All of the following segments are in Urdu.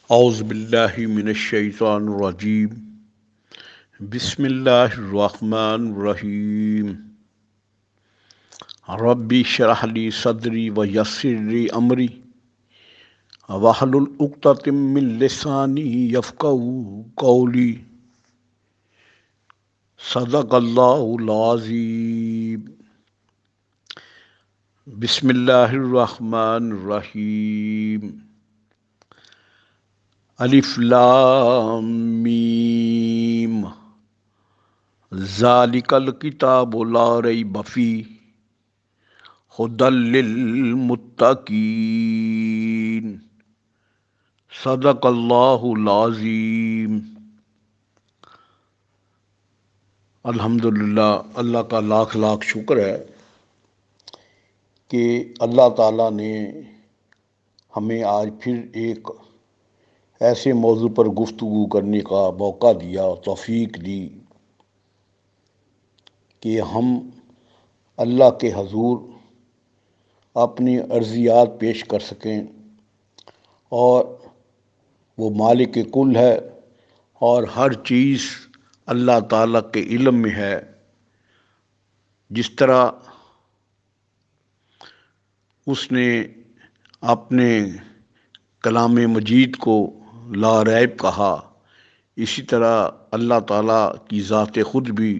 اعوذ باللہ من الشیطان الرجیم بسم اللہ الرحمن الرحیم ربی اشرح لی صدری ویسر لی امری واحلل عقدۃ من لسانی یفقہوا قولی صدق اللہ العظیم بسم اللہ الرحمن الرحیم الف لام میم ذالک الکتاب لا ریب فیہ ھدی للمتقین صدق اللہ العظیم۔ الحمدللہ، اللہ کا لاکھ لاکھ شکر ہے کہ اللہ تعالیٰ نے ہمیں آج پھر ایک ایسے موضوع پر گفتگو کرنے کا موقع دیا، توفیق دی کہ ہم اللہ کے حضور اپنی عرضیات پیش کر سکیں، اور وہ مالک کل ہے اور ہر چیز اللہ تعالیٰ کے علم میں ہے۔ جس طرح اس نے اپنے کلام مجید کو لا ریب کہا، اسی طرح اللہ تعالیٰ کی ذات خود بھی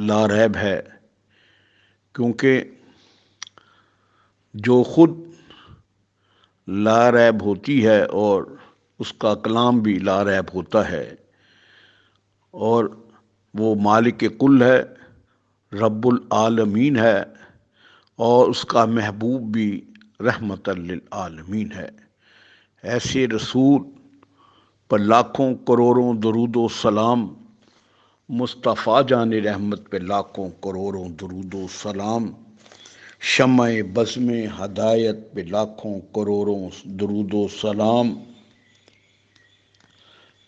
لا ریب ہے، کیونکہ جو خود لا ریب ہوتی ہے اور اس کا کلام بھی لا ریب ہوتا ہے، اور وہ مالک کل ہے، رب العالمین ہے، اور اس کا محبوب بھی رحمت للعالمین ہے۔ ایسے رسول پر لاکھوں کروڑوں درود و سلام، مصطفیٰ جان رحمت پہ لاکھوں کروڑوں درود و سلام، شمع بزم ہدایت پہ لاکھوں کروڑوں درود و سلام،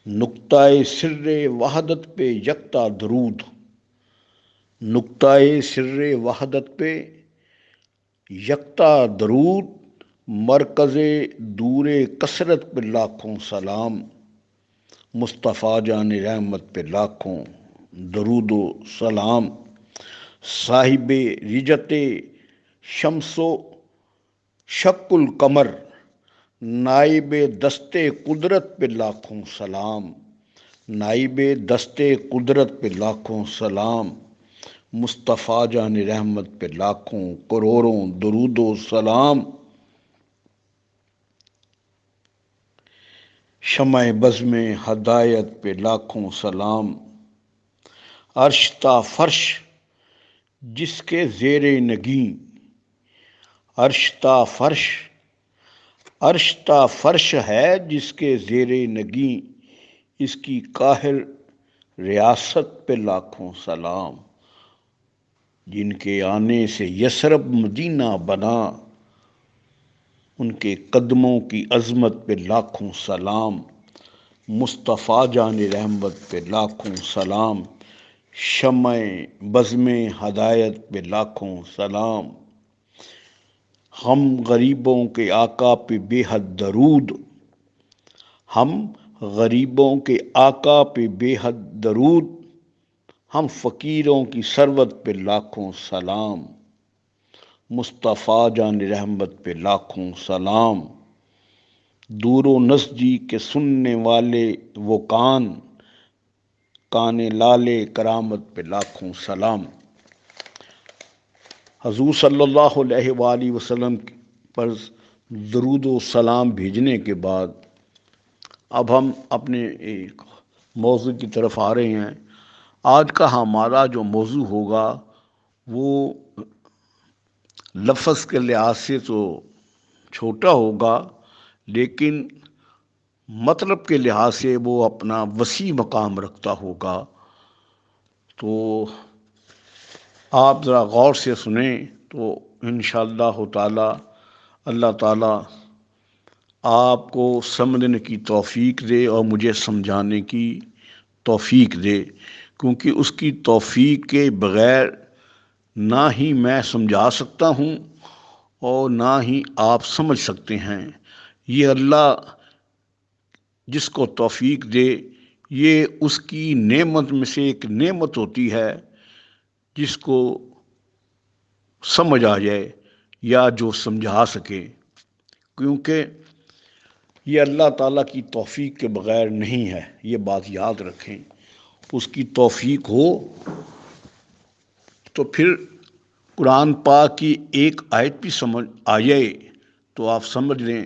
نقطۂ سر وحدت پہ یکتا درود، نقطۂ سر وحدت پہ یکتا درود، مرکز دور کثرت پہ لاکھوں سلام، مصطفیٰ جان رحمت پہ لاکھوں درود و سلام، صاحب رجت شمس و شق القمر، نائب دست قدرت پہ لاکھوں سلام، نائب دست قدرت پہ لاکھوں سلام، مصطفیٰ جان رحمت پہ لاکھوں کروڑوں درود و سلام، شمع بزم ہدایت پہ لاکھوں سلام، عرش تا فرش جس کے زیر نگیں، عرش تا فرش ہے جس کے زیر نگیں، اس کی قاہر ریاست پہ لاکھوں سلام، جن کے آنے سے یثرب مدینہ بنا، ان کے قدموں کی عظمت پہ لاکھوں سلام، مصطفیٰ جان رحمت پہ لاکھوں سلام، شمع بزم ہدایت پہ لاکھوں سلام، ہم غریبوں کے آقا پہ بے حد درود، ہم غریبوں کے آقا پہ بے حد درود، ہم فقیروں کی ثروت پہ لاکھوں سلام، مصطفیٰ جان رحمت پہ لاکھوں سلام، دور و نزدیک کے سننے والے وہ کان لالے کرامت پہ لاکھوں سلام۔ حضور صلی اللہ علیہ وآلہ وسلم پر درود و سلام بھیجنے کے بعد اب ہم اپنے ایک موضوع کی طرف آ رہے ہیں۔ آج کا ہمارا جو موضوع ہوگا وہ لفظ کے لحاظ سے تو چھوٹا ہوگا، لیکن مطلب کے لحاظ سے وہ اپنا وسیع مقام رکھتا ہوگا۔ تو آپ ذرا غور سے سنیں تو انشاءاللہ تعالی اللہ تعالی آپ کو سمجھنے کی توفیق دے اور مجھے سمجھانے کی توفیق دے، کیونکہ اس کی توفیق کے بغیر نہ ہی میں سمجھا سکتا ہوں اور نہ ہی آپ سمجھ سکتے ہیں۔ یہ اللہ جس کو توفیق دے، یہ اس کی نعمت میں سے ایک نعمت ہوتی ہے، جس کو سمجھ آ جائے یا جو سمجھا سکے، کیونکہ یہ اللہ تعالیٰ کی توفیق کے بغیر نہیں ہے، یہ بات یاد رکھیں۔ اس کی توفیق ہو تو پھر قرآن پاک کی ایک آیت بھی سمجھ آ جائے تو آپ سمجھ لیں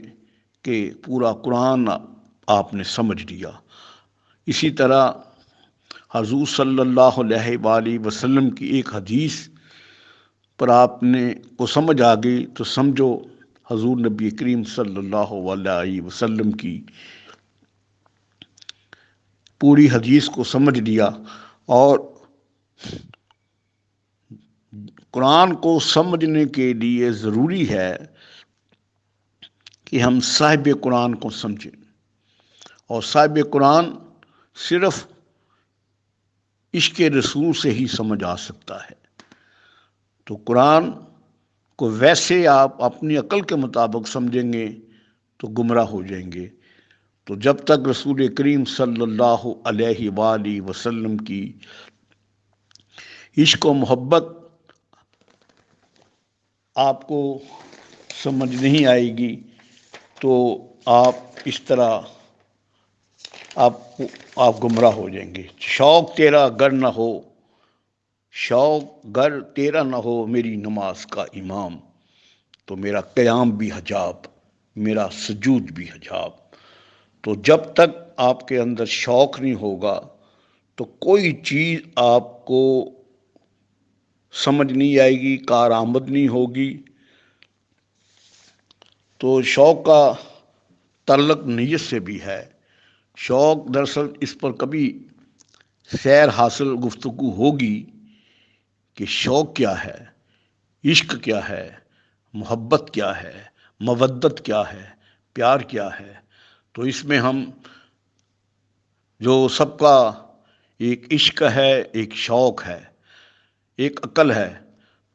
کہ پورا قرآن آپ نے سمجھ لیا۔ اسی طرح حضور صلی اللہ علیہ وآلہ وسلم کی ایک حدیث پر آپ نے کو سمجھ آ گئی تو سمجھو حضور نبی کریم صلی اللہ علیہ وسلم کی پوری حدیث کو سمجھ لیا۔ اور قرآن کو سمجھنے کے لیے ضروری ہے کہ ہم صاحب قرآن کو سمجھیں، اور صاحب قرآن صرف عشق رسول سے ہی سمجھ آ سکتا ہے۔ تو قرآن کو ویسے آپ اپنی عقل کے مطابق سمجھیں گے تو گمراہ ہو جائیں گے۔ تو جب تک رسول کریم صلی اللہ علیہ وآلہ وسلم کی عشق و محبت آپ کو سمجھ نہیں آئے گی تو آپ اس طرح آپ گمراہ ہو جائیں گے۔ شوق تیرا گر نہ ہو، شوق گر تیرا نہ ہو میری نماز کا امام، تو میرا قیام بھی حجاب، میرا سجود بھی حجاب۔ تو جب تک آپ کے اندر شوق نہیں ہوگا تو کوئی چیز آپ کو سمجھ نہیں آئے گی، کارآمد نہیں ہوگی۔ تو شوق کا تعلق نیت سے بھی ہے۔ شوق دراصل اس پر کبھی سیر حاصل گفتگو ہوگی کہ شوق کیا ہے، عشق کیا ہے، محبت کیا ہے، مودت کیا ہے، پیار کیا ہے۔ تو اس میں ہم جو سب کا ایک عشق ہے، ایک شوق ہے، ایک عقل ہے،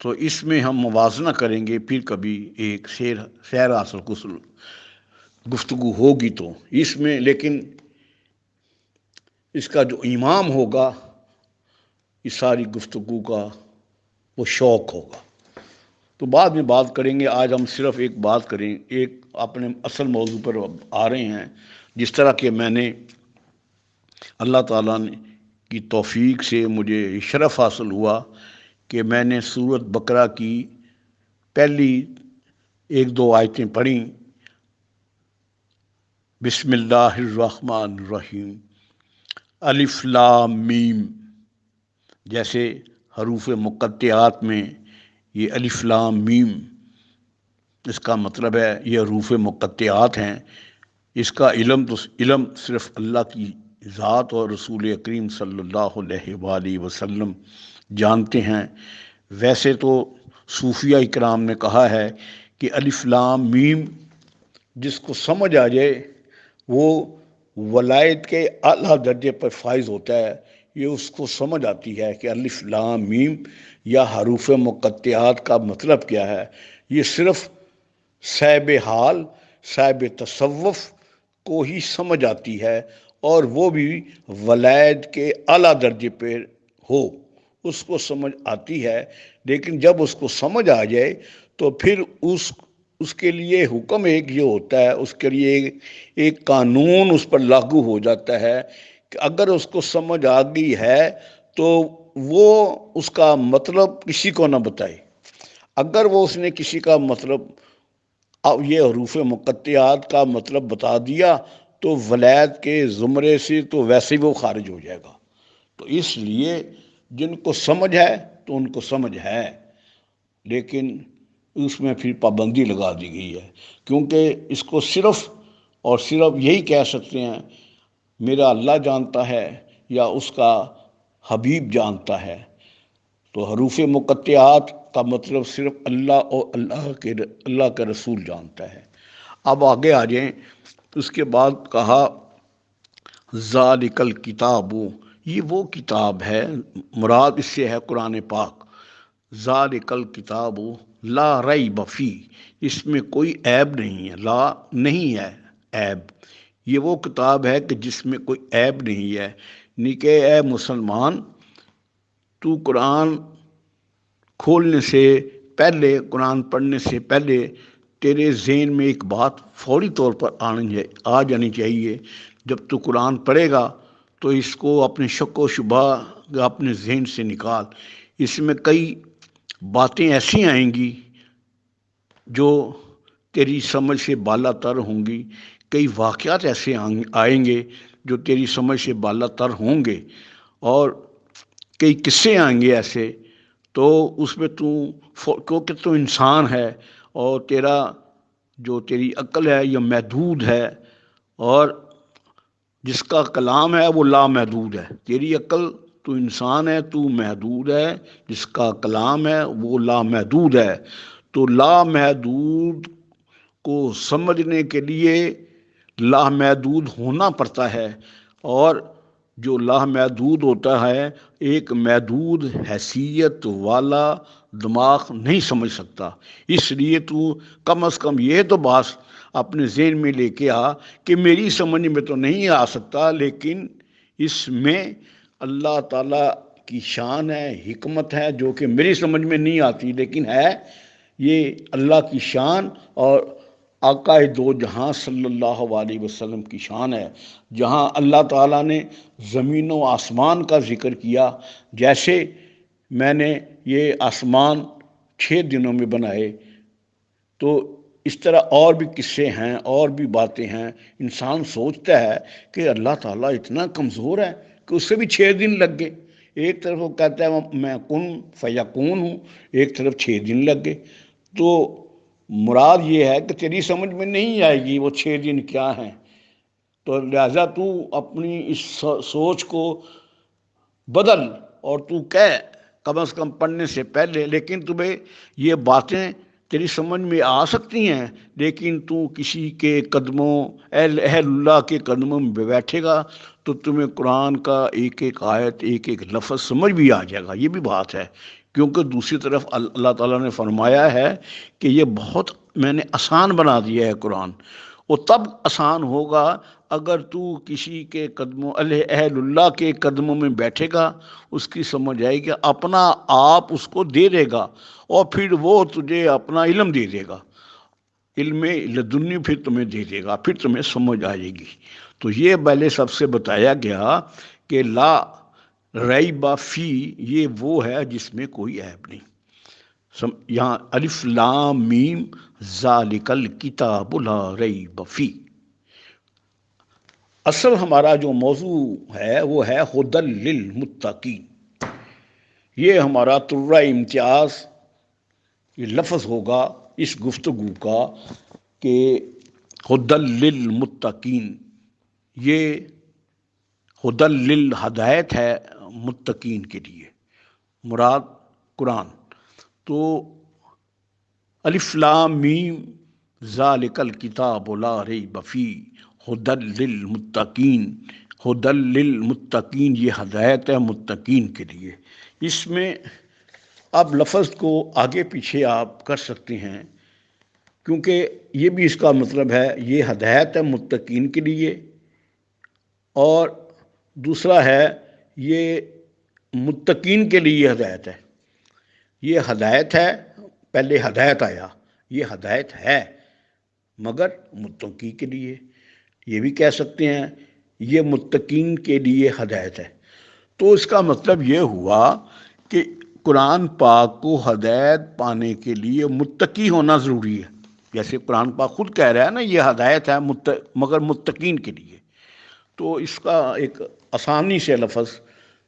تو اس میں ہم موازنہ کریں گے، پھر کبھی ایک سیر حاصل گفتگو ہوگی تو اس میں، لیکن اس کا جو امام ہوگا اس ساری گفتگو کا وہ شوق ہوگا۔ تو بعد میں بات کریں گے، آج ہم صرف ایک بات کریں، ایک اپنے اصل موضوع پر آ رہے ہیں۔ جس طرح کہ میں نے اللہ تعالیٰ کی توفیق سے مجھے شرف حاصل ہوا کہ میں نے سورۃ بقرہ کی پہلی ایک دو آیتیں پڑھیں، بسم اللہ الرحمن الرحیم، الف لام میم۔ جیسے حروف مقطعات میں یہ الف لام میم، اس کا مطلب ہے یہ حروف مقطعات ہیں۔ اس کا علم صرف اللہ کی ذات اور رسول کریم صلی اللہ علیہ وآلہ وسلم جانتے ہیں۔ ویسے تو صوفیہ اکرام نے کہا ہے کہ الف لام میم جس کو سمجھ آ جائے وہ ولایت کے اعلیٰ درجے پر فائز ہوتا ہے۔ یہ اس کو سمجھ آتی ہے کہ الف لام میم یا حروف مقطعات کا مطلب کیا ہے۔ یہ صرف صاحب حال، صاحب تصوف کو ہی سمجھ آتی ہے، اور وہ بھی ولایت کے اعلیٰ درجے پر ہو اس کو سمجھ آتی ہے۔ لیکن جب اس کو سمجھ آ جائے تو پھر اس کے لیے حکم ایک یہ ہوتا ہے، اس کے لیے ایک قانون اس پر لاگو ہو جاتا ہے کہ اگر اس کو سمجھ آ گئی ہے تو وہ اس کا مطلب کسی کو نہ بتائے۔ اگر وہ اس نے کسی کا مطلب یہ حروف مقطعات کا مطلب بتا دیا تو ولایت کے زمرے سے تو ویسے ہی وہ خارج ہو جائے گا۔ تو اس لیے جن کو سمجھ ہے تو ان کو سمجھ ہے، لیکن اس میں پھر پابندی لگا دی گئی ہے، کیونکہ اس کو صرف اور صرف یہی کہہ سکتے ہیں میرا اللہ جانتا ہے یا اس کا حبیب جانتا ہے۔ تو حروف مقطعات کا مطلب صرف اللہ اور اللہ کا رسول جانتا ہے۔ اب آگے آ جائیں، اس کے بعد کہا ذالک الکتاب، یہ وہ کتاب ہے، مراد اس سے ہے قرآن پاک۔ ذالک الکتاب لا ریب فیہ، اس میں کوئی عیب نہیں ہے، لا نہیں ہے عیب، یہ وہ کتاب ہے کہ جس میں کوئی عیب نہیں ہے، یعنی کہ اے مسلمان، تو قرآن کھولنے سے پہلے، قرآن پڑھنے سے پہلے تیرے ذہن میں ایک بات فوری طور پر آ جانی چاہیے۔ جب تو قرآن پڑھے گا تو اس کو اپنے شک و شبہ اپنے ذہن سے نکال۔ اس میں کئی باتیں ایسی آئیں گی جو تیری سمجھ سے بالا تر ہوں گی، کئی واقعات ایسے آئیں گے جو تیری سمجھ سے بالا تر ہوں گے، اور کئی قصے آئیں گے ایسے، تو اس میں کیونکہ تو انسان ہے اور تیری عقل ہے یہ محدود ہے، اور جس کا کلام ہے وہ لامحدود ہے۔ تیری عقل، تو انسان ہے، تو محدود ہے، جس کا کلام ہے وہ لامحدود ہے۔ تو لامحدود کو سمجھنے کے لیے لامحدود ہونا پڑتا ہے، اور جو لامحدود ہوتا ہے ایک محدود حیثیت والا دماغ نہیں سمجھ سکتا۔ اس لیے تو کم از کم یہ تو بات اپنے ذہن میں لے کے آ کہ میری سمجھ میں تو نہیں آ سکتا، لیکن اس میں اللہ تعالیٰ کی شان ہے، حکمت ہے، جو کہ میری سمجھ میں نہیں آتی، لیکن ہے یہ اللہ کی شان اور آقا دو جہاں صلی اللہ علیہ وسلم کی شان ہے۔ جہاں اللہ تعالیٰ نے زمین و آسمان کا ذکر کیا، جیسے میں نے یہ آسمان 6 دنوں میں بنائے، تو اس طرح اور بھی قصے ہیں، اور بھی باتیں ہیں۔ انسان سوچتا ہے کہ اللہ تعالیٰ اتنا کمزور ہے کہ اس سے بھی 6 دن لگ گئے۔ ایک طرف وہ کہتا ہے میں کن فیکون ہوں، ایک طرف 6 دن لگ گئے۔ تو مراد یہ ہے کہ تیری سمجھ میں نہیں آئے گی وہ 6 دن کیا ہیں، تو لہذا تو اپنی اس سوچ کو بدل، اور تو کہہ کم از کم پڑھنے سے پہلے، لیکن تمہیں یہ باتیں تیری سمجھ میں آ سکتی ہیں، لیکن تو کسی کے قدموں، اہل اللہ کے قدموں میں بیٹھے گا تو تمہیں قرآن کا ایک ایک آیت، ایک ایک لفظ سمجھ بھی آ جائے گا۔ یہ بھی بات ہے، کیونکہ دوسری طرف اللہ تعالیٰ نے فرمایا ہے کہ یہ بہت میں نے آسان بنا دیا ہے قرآن۔ وہ تب آسان ہوگا اگر تو کسی کے قدموں، اہل اللہ کے قدموں میں بیٹھے گا، اس کی سمجھ آئے گی، اپنا آپ اس کو دے دے گا، اور پھر وہ تجھے اپنا علم دے دے گا، علم لدنی پھر تمہیں دے دے گا، پھر تمہیں سمجھ آئے گی۔ تو یہ پہلے سب سے بتایا گیا کہ لا ریب فی، یہ وہ ہے جس میں کوئی عیب نہیں۔ یہاں الف لام میم ذالک الکتاب لا ریب فی، اصل ہمارا جو موضوع ہے وہ ہے ھدی للمتقین۔ یہ ہمارا ترہ امتیاز یہ لفظ ہوگا اس گفتگو کا کہ ھدی للمتقین، یہ ھدی للہدایت ہے متقین کے لیے، مراد قرآن۔ تو الف لام میم ذالک الکتاب لا ریب فیہ ھدی للمتقین، ھدی للمتقین یہ ہدایت ہے متقین کے لیے۔ اس میں اب لفظ کو آگے پیچھے آپ کر سکتے ہیں، کیونکہ یہ بھی اس کا مطلب ہے یہ ہدایت ہے متقین کے لیے، اور دوسرا ہے یہ متقین کے لیے ہدایت ہے۔ یہ ہدایت ہے، پہلے ہدایت آیا، یہ ہدایت ہے مگر متقی کے لیے۔ یہ بھی کہہ سکتے ہیں یہ متقین کے لیے ہدایت ہے۔ تو اس کا مطلب یہ ہوا کہ قرآن پاک کو ہدایت پانے کے لیے متقی ہونا ضروری ہے، جیسے قرآن پاک خود کہہ رہا ہے نا یہ ہدایت ہے مگر متقین کے لیے۔ تو اس کا ایک آسانی سے لفظ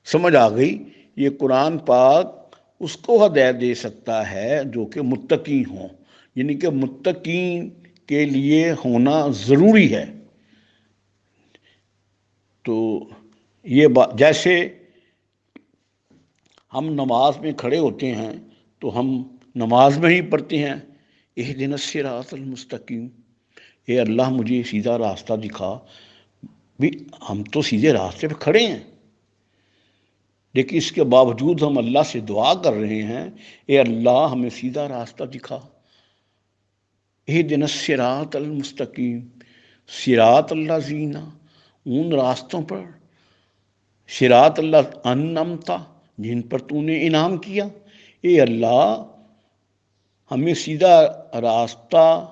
سمجھ آ گئی، یہ قرآن پاک اس کو ہدایت دے سکتا ہے جو کہ متقی ہوں، یعنی کہ متقین کے لیے ہونا ضروری ہے۔ تو یہ بات، جیسے ہم نماز میں کھڑے ہوتے ہیں تو ہم نماز میں ہی پڑھتے ہیں اہدنا الصراط المستقیم، اے اللہ مجھے سیدھا راستہ دکھا۔ بھی ہم تو سیدھے راستے پہ کھڑے ہیں، لیکن اس کے باوجود ہم اللہ سے دعا کر رہے ہیں اے اللہ ہمیں سیدھا راستہ دکھا، اہدنا الصراط المستقیم، صراط اللہ زینا، ان راستوں پر، صراط اللہ انعمتا، جن پر تو نے انعام کیا۔ اے اللہ ہمیں سیدھا راستہ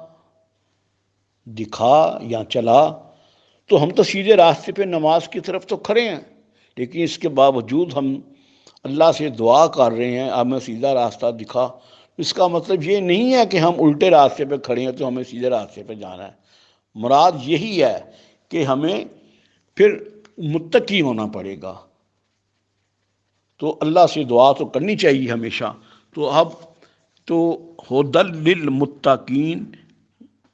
دکھا یا چلا، تو ہم تو سیدھے راستے پہ نماز کی طرف تو کھڑے ہیں، لیکن اس کے باوجود ہم اللہ سے دعا کر رہے ہیں ہمیں سیدھا راستہ دکھا۔ اس کا مطلب یہ نہیں ہے کہ ہم الٹے راستے پہ کھڑے ہیں تو ہمیں سیدھے راستے پہ جانا ہے۔ مراد یہی ہے کہ ہمیں پھر متقی ہونا پڑے گا، تو اللہ سے دعا تو کرنی چاہیے ہمیشہ۔ تو اب تو ہدی للمتقین،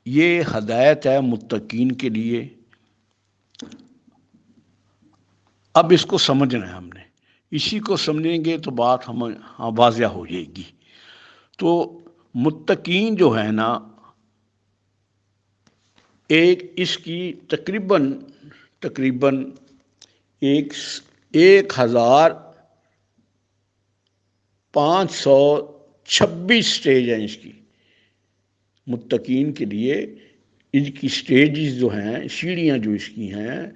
یہ ہدایت ہے متقین کے لیے۔ اب اس کو سمجھنا ہے ہم نے، اسی کو سمجھیں گے تو بات ہمیں واضح ہو جائے گی۔ تو متقین جو ہے نا، اس کی تقریباً 1526 سٹیج ہیں اس کی۔ متقین کے لیے ان کی سٹیجز جو ہیں، سیڑھیاں جو اس کی ہیں،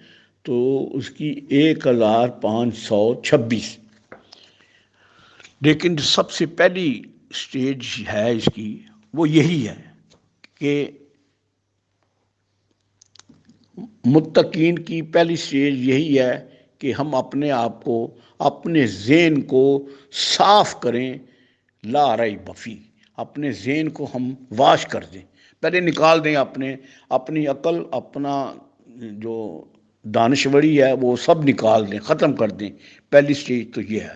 تو اس کی 1526۔ لیکن جو سب سے پہلی سٹیج ہے اس کی وہ یہی ہے کہ متقین کی پہلی سٹیج یہی ہے کہ ہم اپنے آپ کو، اپنے ذہن کو صاف کریں، لا ریب فیہ، اپنے ذہن کو ہم واش کر دیں، پہلے نکال دیں اپنی عقل، اپنا جو دانشوری ہے وہ سب نکال دیں، ختم کر دیں۔ پہلی سٹیج تو یہ ہے۔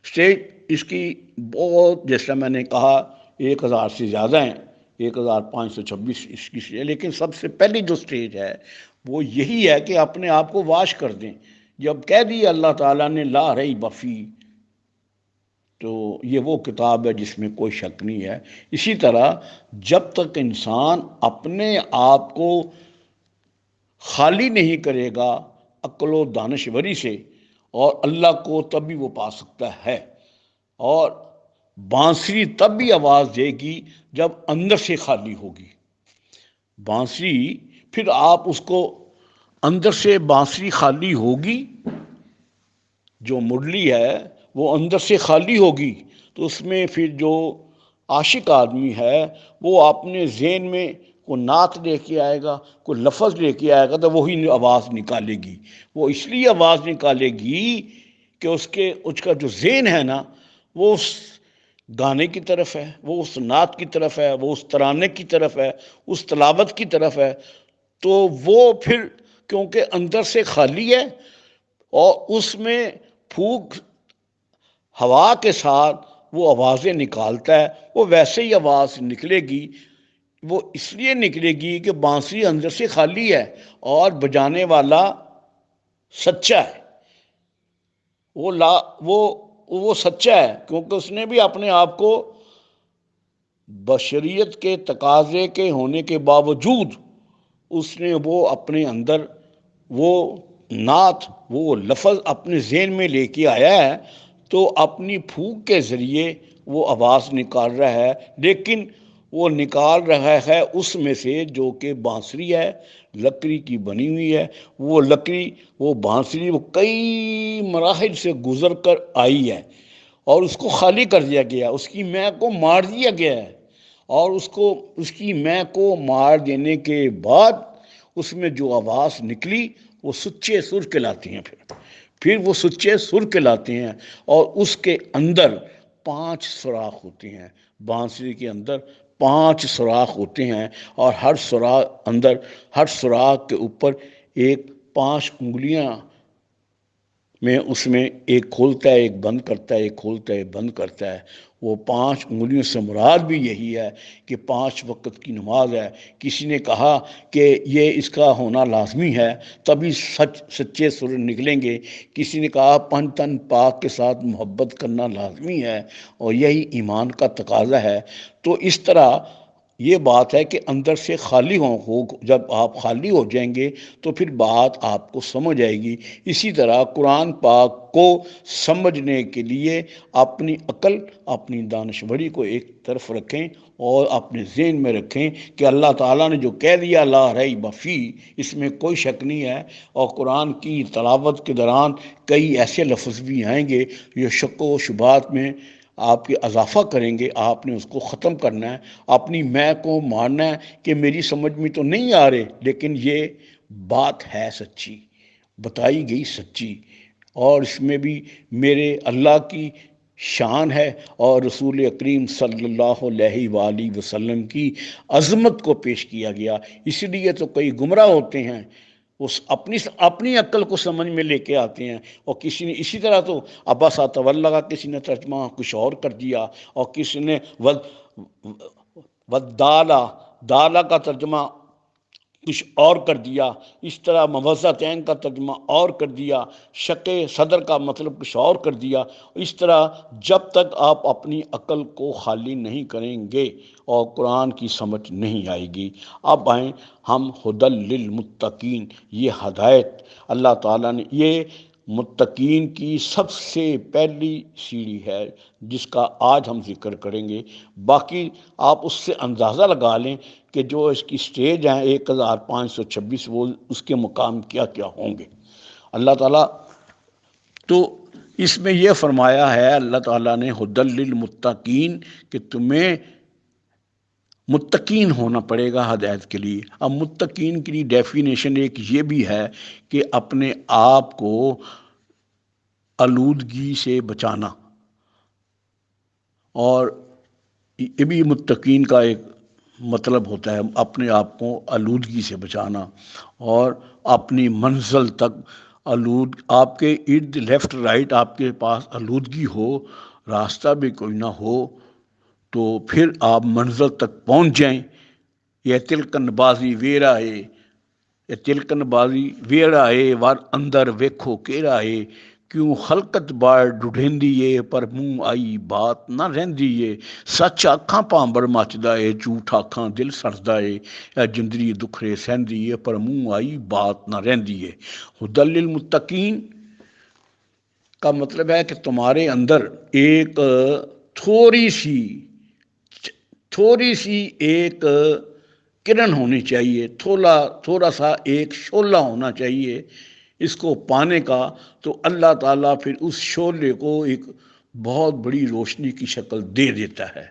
سٹیج اس کی بہت، جیسا میں نے کہا 1000 سے زیادہ ہیں، 1526 اس کی سٹیج، لیکن سب سے پہلی جو سٹیج ہے وہ یہی ہے کہ اپنے آپ کو واش کر دیں۔ جب کہہ دی اللہ تعالیٰ نے لا ریب فیہ، تو یہ وہ کتاب ہے جس میں کوئی شک نہیں ہے۔ اسی طرح جب تک انسان اپنے آپ کو خالی نہیں کرے گا عقل و دانشوری سے اور اللہ کو، تب بھی وہ پا سکتا ہے۔ اور بانسری تب بھی آواز دے گی جب اندر سے خالی ہوگی۔ بانسری پھر آپ اس کو، اندر سے بانسری خالی ہوگی، جو مرلی ہے وہ اندر سے خالی ہوگی، تو اس میں پھر جو عاشق آدمی ہے وہ اپنے ذہن میں کوئی نعت لے کے آئے گا، کوئی لفظ لے کے آئے گا، تو وہی آواز نکالے گی۔ وہ اس لیے آواز نکالے گی کہ اس کا جو ذہن ہے نا، وہ اس گانے کی طرف ہے، وہ اس نعت کی طرف ہے، وہ اس ترانے کی طرف ہے، اس تلاوت کی طرف ہے۔ تو وہ پھر کیونکہ اندر سے خالی ہے اور اس میں پھونک ہوا کے ساتھ وہ آوازیں نکالتا ہے، وہ ویسے ہی آواز نکلے گی۔ وہ اس لیے نکلے گی کہ بانسری اندر سے خالی ہے اور بجانے والا سچا ہے۔ وہ سچا ہے کیونکہ اس نے بھی اپنے آپ کو بشریت کے تقاضے کے ہونے کے باوجود اس نے وہ اپنے اندر وہ نعت، وہ لفظ اپنے ذہن میں لے کے آیا ہے، تو اپنی پھونک کے ذریعے وہ آواز نکال رہا ہے، لیکن وہ نکال رہا ہے اس میں سے جو کہ بانسری ہے، لکڑی کی بنی ہوئی ہے۔ وہ لکڑی، وہ بانسری، وہ کئی مراحل سے گزر کر آئی ہے اور اس کو خالی کر دیا گیا، اس کی مے کو مار دیا گیا ہے، اور اس کی مے کو مار دینے کے بعد اس میں جو آواز نکلی وہ سچے سر کہلاتی ہیں۔ پھر وہ سچے سر کہلاتے ہیں، اور اس کے اندر 5 سوراخ ہوتے ہیں۔ بانسری کے اندر 5 سوراخ ہوتے ہیں، اور ہر سوراخ کے اوپر 5 انگلیاں میں اس میں ایک کھولتا ہے، ایک بند کرتا ہے، ایک کھولتا ہے، ایک بند کرتا ہے۔ وہ 5 انگلیوں سے مراد بھی یہی ہے کہ 5 وقت کی نماز ہے۔ کسی نے کہا کہ یہ اس کا ہونا لازمی ہے تبھی سچے سر نکلیں گے، کسی نے کہا پن تن پاک کے ساتھ محبت کرنا لازمی ہے اور یہی ایمان کا تقاضا ہے۔ تو اس طرح یہ بات ہے کہ اندر سے خالی ہو جب آپ خالی ہو جائیں گے تو پھر بات آپ کو سمجھ آئے گی۔ اسی طرح قرآن پاک کو سمجھنے کے لیے اپنی عقل، اپنی دانشوری کو ایک طرف رکھیں اور اپنے ذہن میں رکھیں کہ اللہ تعالیٰ نے جو کہہ دیا لا ریب فی، اس میں کوئی شک نہیں ہے۔ اور قرآن کی تلاوت کے دوران کئی ایسے لفظ بھی آئیں گے جو شک و شبہات میں آپ کے اضافہ کریں گے، آپ نے اس کو ختم کرنا ہے۔ اپنی میں کو ماننا ہے کہ میری سمجھ میں تو نہیں آ رہے، لیکن یہ بات ہے سچی، بتائی گئی سچی، اور اس میں بھی میرے اللہ کی شان ہے اور رسول اکریم صلی اللہ علیہ وآلہ وسلم کی عظمت کو پیش کیا گیا۔ اس لیے تو کئی گمراہ ہوتے ہیں، اس اپنی عقل کو سمجھ میں لے کے آتے ہیں، اور کسی نے اسی طرح تو عبسہ تولی کا کسی نے ترجمہ کچھ اور کر دیا، اور کسی نے ودالا دالا کا ترجمہ کچھ اور کر دیا، اس طرح موضعتین کا ترجمہ اور کر دیا، شق صدر کا مطلب کچھ اور کر دیا۔ اس طرح جب تک آپ اپنی عقل کو خالی نہیں کریں گے اور قرآن کی سمجھ نہیں آئے گی۔ اب آئیں ہم ہدی للمتقین، یہ ہدایت اللہ تعالیٰ نے، یہ متقین کی سب سے پہلی سیڑھی ہے جس کا آج ہم ذکر کریں گے۔ باقی آپ اس سے اندازہ لگا لیں کہ جو اس کی سٹیج ہیں 1526، وہ اس کے مقام کیا کیا ہوں گے۔ اللہ تعالیٰ تو اس میں یہ فرمایا ہے اللہ تعالیٰ نے ہدی للمتقین کہ تمہیں متقین ہونا پڑے گا ہدایت کے لیے۔ اب متقین کی ڈیفینیشن ایک یہ بھی ہے کہ اپنے آپ کو آلودگی سے بچانا، اور یہ بھی متقین کا ایک مطلب ہوتا ہے، اپنے آپ کو آلودگی سے بچانا اور اپنی منزل تک آپ کے ارد لیفٹ رائٹ آپ کے پاس آلودگی ہو، راستہ بھی کوئی نہ ہو، تو پھر آپ منزل تک پہنچ جائیں۔ یہ تلکن بازی ویرا ہے، یہ تلکن بازی ویڑا ہے وار اندر ویکھو کیڑا ہے، کیوں خلقت بار ڈھونڈی ہے پر منہ آئی بات نہ رہندی ہے، سچ آکھاں پانبر مچدا ہے جھوٹ آکھاں دل سڑدا ہے، یا جندری دکھرے سہندی ہے پر منہ آئی بات نہ رہندی ہے۔ ہدی للمتقین کا مطلب ہے کہ تمہارے اندر ایک تھوڑی سی ایک کرن ہونی چاہیے، تھوڑا سا ایک شعلہ ہونا چاہیے اس کو پانے کا، تو اللہ تعالیٰ پھر اس شعلے کو ایک بہت بڑی روشنی کی شکل دے دیتا ہے۔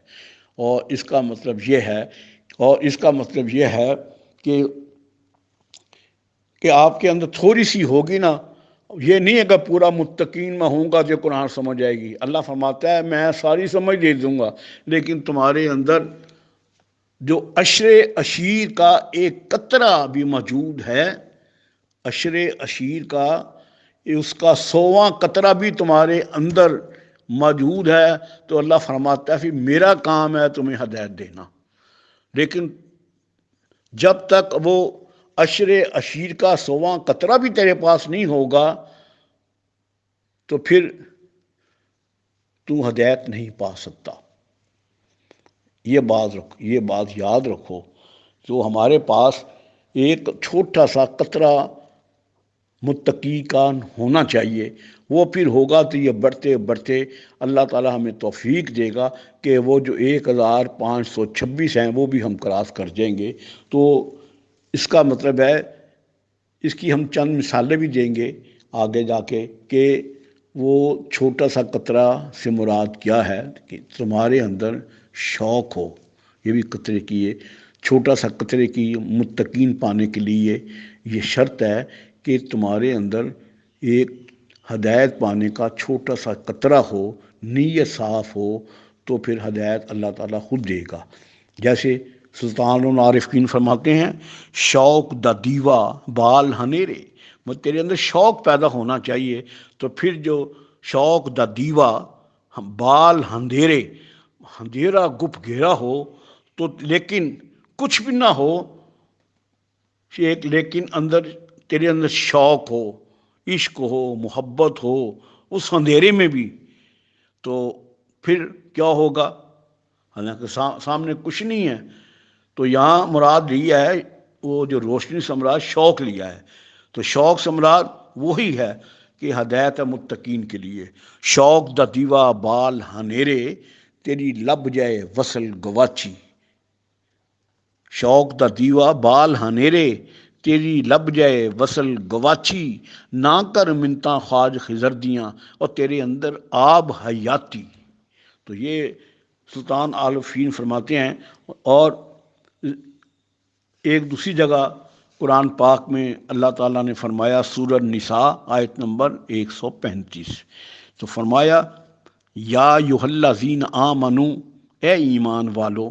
اور اس کا مطلب یہ ہے کہ آپ کے اندر تھوڑی سی ہوگی نا، یہ نہیں ہے کہ پورا متقین میں ہوں گا جو قرآن سمجھ آئے گی۔ اللہ فرماتا ہے میں ساری سمجھ دے دوں گا، لیکن تمہارے اندر جو عشر عشیر کا ایک قطرہ بھی موجود ہے، عشر عشیر کا اس کا 100واں قطرہ بھی تمہارے اندر موجود ہے، تو اللہ فرماتا ہے پھر میرا کام ہے تمہیں ہدایت دینا۔ لیکن جب تک وہ عشر عشیر کا 100واں قطرہ بھی تیرے پاس نہیں ہوگا تو پھر تو ہدایت نہیں پا سکتا۔ یہ بات یاد رکھو، تو ہمارے پاس ایک چھوٹا سا قطرہ متقی کا ہونا چاہیے، وہ پھر ہوگا تو یہ بڑھتے بڑھتے اللہ تعالیٰ ہمیں توفیق دے گا کہ وہ جو 1526 ہیں وہ بھی ہم کراس کر جائیں گے۔ تو اس کا مطلب ہے، اس کی ہم چند مثالیں بھی دیں گے آگے جا کے کہ وہ چھوٹا سا قطرہ سے مراد کیا ہے، کہ تمہارے اندر شوق ہو۔ یہ بھی قطرے کی ہے، چھوٹا سا قطرے کی متقین پانے کے لیے یہ شرط ہے کہ تمہارے اندر ایک ہدایت پانے کا چھوٹا سا قطرہ ہو، نیت صاف ہو، تو پھر ہدایت اللہ تعالیٰ خود دے گا۔ جیسے سلطان العارفین فرماتے ہیں شوق دا دیوا بال ہنیرے، تیرے اندر شوق پیدا ہونا چاہیے، تو پھر جو شوق دا دیوا بال اندھیرا گپ گھیرا ہو تو لیکن کچھ بھی نہ ہو، لیکن تیرے اندر شوق ہو، عشق ہو، محبت ہو اس اندھیرے میں بھی، تو پھر کیا ہوگا؟ حالانکہ سامنے کچھ نہیں ہے، تو یہاں مراد لیا ہے وہ جو روشنی سے مراد شوق لیا ہے، تو شوق سے مراد وہی ہے کہ ہدایت ہے متقین کے لیے۔ شوق دا دیوا بال ہنیرے تیری لب جائے وصل گواچی، شوق دا دیوا بال ہنیرے تیری لب جائے وصل گواچی، نہ کر منتا خواج خضر دیاں اور تیرے اندر آب حیاتی۔ تو یہ سلطان عارفین فرماتے ہیں۔ اور ایک دوسری جگہ قرآن پاک میں اللہ تعالیٰ نے فرمایا، سورہ نساء آیت نمبر 135، تو فرمایا یا ایھا الذین آمنوا، اے ایمان والو،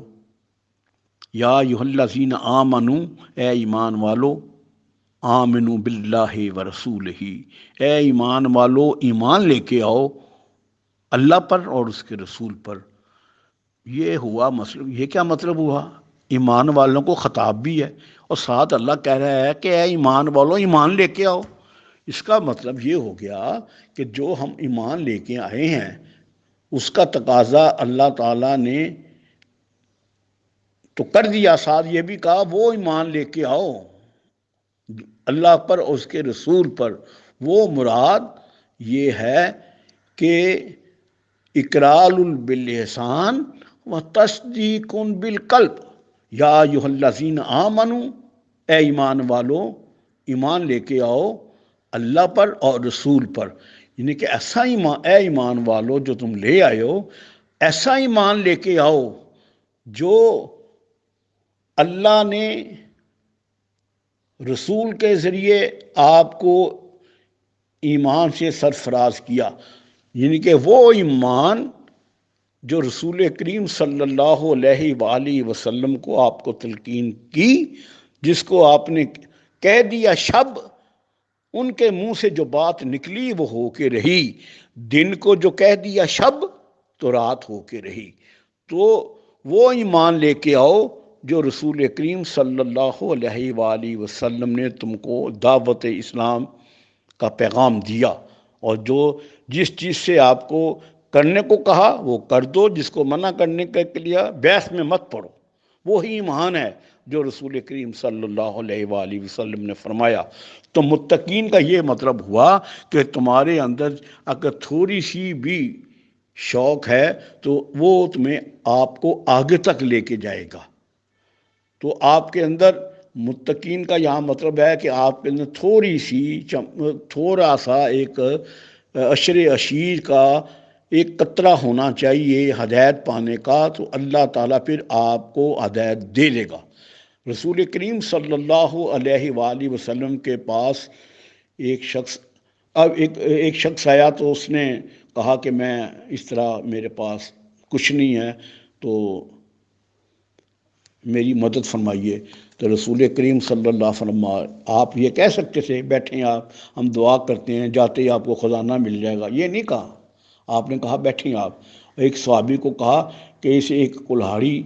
یا ایھا الذین آمنوا، اے ایمان والو، آمنوا باللہ ورسولہ، اے ایمان والو ایمان لے کے آؤ اللہ پر اور اس کے رسول پر۔ یہ ہوا مطلب، یہ کیا مطلب ہوا؟ ایمان والوں کو خطاب بھی ہے اور ساتھ اللہ کہہ رہا ہے کہ اے ایمان والو ایمان لے کے آؤ۔ اس کا مطلب یہ ہو گیا کہ جو ہم ایمان لے کے آئے ہیں اس کا تقاضا اللہ تعالیٰ نے تو کر دیا، ساتھ یہ بھی کہا وہ ایمان لے کے آؤ اللہ پر اور اس کے رسول پر۔ وہ مراد یہ ہے کہ اقرار باللسان و تصدیق بالقلب۔ یا ایھا الذین آمنوا، اے ایمان والو ایمان لے کے آؤ اللہ پر اور رسول پر، یعنی کہ ایسا ایمان، اے ایمان والو جو تم لے آئے ہو ایسا ایمان لے کے آؤ جو اللہ نے رسول کے ذریعے آپ کو ایمان سے سرفراز کیا، یعنی کہ وہ ایمان جو رسول کریم صلی اللہ علیہ وآلہ وسلم کو آپ کو تلقین کی، جس کو آپ نے کہہ دیا شب، ان کے منہ سے جو بات نکلی وہ ہو کے رہی، دن کو جو کہہ دیا شب تو رات ہو کے رہی۔ تو وہ ایمان لے کے آؤ جو رسول کریم صلی اللہ علیہ وآلہ وسلم نے تم کو دعوت اسلام کا پیغام دیا، اور جو جس چیز سے آپ کو کرنے کو کہا وہ کر دو، جس کو منع کرنے کے لیے بحث میں مت پڑو۔ وہی ایمان ہے جو رسول کریم صلی اللہ علیہ وآلہ وسلم نے فرمایا۔ تو متقین کا یہ مطلب ہوا کہ تمہارے اندر اگر تھوڑی سی بھی شوق ہے تو وہ تمہیں آپ کو آگے تک لے کے جائے گا۔ تو آپ کے اندر متقین کا یہاں مطلب ہے کہ آپ کے اندر تھوڑی سی تھوڑا سا ایک عشر عشیر کا ایک قطرہ ہونا چاہیے ہدایت پانے کا، تو اللہ تعالیٰ پھر آپ کو ہدایت دے دے گا۔ رسول کریم صلی اللہ علیہ وآلہ وسلم کے پاس ایک شخص آیا، تو اس نے کہا کہ میں اس طرح میرے پاس کچھ نہیں ہے تو میری مدد فرمائیے۔ تو رسول کریم صلی اللہ علیہ وسلم، آپ یہ کہہ سکتے تھے بیٹھیں آپ، ہم دعا کرتے ہیں جاتے ہی آپ کو خزانہ مل جائے گا، یہ نہیں کہا۔ آپ نے کہا بیٹھیں آپ۔ ایک صحابی کو کہا کہ اسے ایک کلہاڑی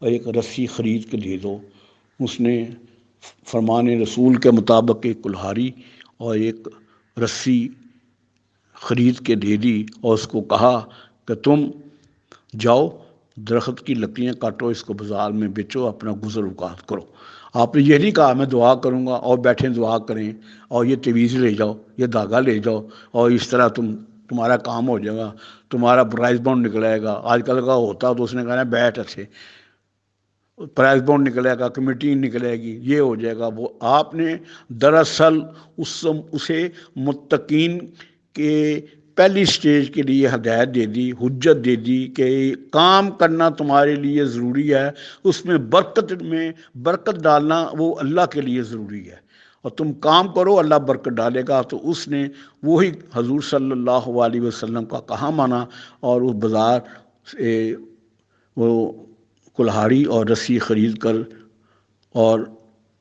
اور ایک رسی خرید کے دے دو۔ اس نے فرمان رسول کے مطابق ایک کلہاڑی اور ایک رسی خرید کے دے دی، اور اس کو کہا کہ تم جاؤ درخت کی لکڑیاں کاٹو، اس کو بازار میں بیچو، اپنا گزر اوقات کرو۔ آپ نے یہ نہیں کہا میں دعا کروں گا اور بیٹھیں دعا کریں، اور یہ تعویذ لے جاؤ، یہ دھاگا لے جاؤ، اور اس طرح تمہارا کام ہو جائے گا، تمہارا پرائز بانڈ نکل آئے گا۔ آج کل کا ہوتا تو اس نے کہا بیٹھ اچھے، پرائز بانڈ نکلے گا، کمیٹی نکلے گی، یہ ہو جائے گا وہ۔ آپ نے دراصل اسے متقین کے پہلی سٹیج کے لیے ہدایت دے دی، حجت دے دی کہ کام کرنا تمہارے لیے ضروری ہے، اس میں برکت ڈالنا وہ اللہ کے لیے ضروری ہے، اور تم کام کرو اللہ برکت ڈالے گا۔ تو اس نے وہی حضور صلی اللہ علیہ وسلم کا کہا مانا، اور اس بازار سے وہ کلہاڑی اور رسی خرید کر اور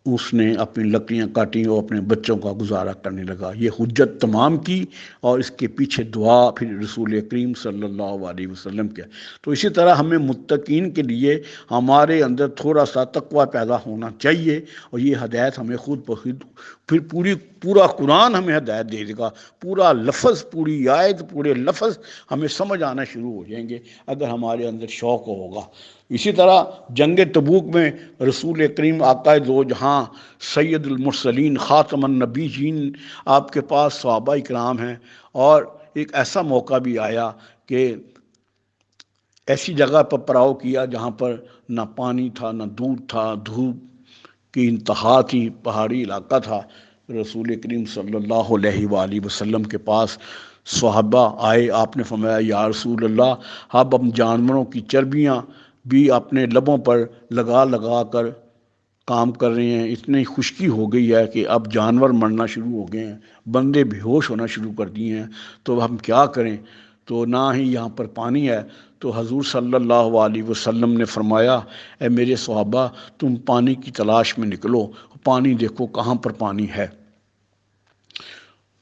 اس نے اپنی لکڑیاں کاٹیں اور اپنے بچوں کا گزارا کرنے لگا۔ یہ حجت تمام کی، اور اس کے پیچھے دعا پھر رسول کریم صلی اللہ علیہ وسلم کیا۔ تو اسی طرح ہمیں متقین کے لیے ہمارے اندر تھوڑا سا تقوی پیدا ہونا چاہیے، اور یہ ہدایت ہمیں خود بخود پھر پورا قرآن ہمیں ہدایت دے دے گا، پورا لفظ، پوری آیت، پورے لفظ ہمیں سمجھ آنا شروع ہو جائیں گے اگر ہمارے اندر شوق ہوگا۔ اسی طرح جنگ تبوک میں رسول کریم آقا دو جہاں سید المرسلین خاتم النبیین آپ کے پاس صحابہ اکرام ہیں، اور ایک ایسا موقع بھی آیا کہ ایسی جگہ پر پڑاؤ کیا جہاں پر نہ پانی تھا، نہ دودھ تھا، دھوپ کی انتہا تھی، پہاڑی علاقہ تھا۔ رسول کریم صلی اللہ علیہ وآلہ وسلم کے پاس صحابہ آئے، آپ نے فرمایا یا رسول اللہ، اب ہم جانوروں کی چربیاں بھی اپنے لبوں پر لگا لگا کر کام کر رہے ہیں، اتنی خشکی ہو گئی ہے کہ اب جانور مرنا شروع ہو گئے ہیں، بندے بے ہوش ہونا شروع کر دیے ہیں، تو ہم کیا کریں؟ تو نہ ہی یہاں پر پانی ہے۔ تو حضور صلی اللہ علیہ وسلم نے فرمایا اے میرے صحابہ، تم پانی کی تلاش میں نکلو، پانی دیکھو کہاں پر پانی ہے۔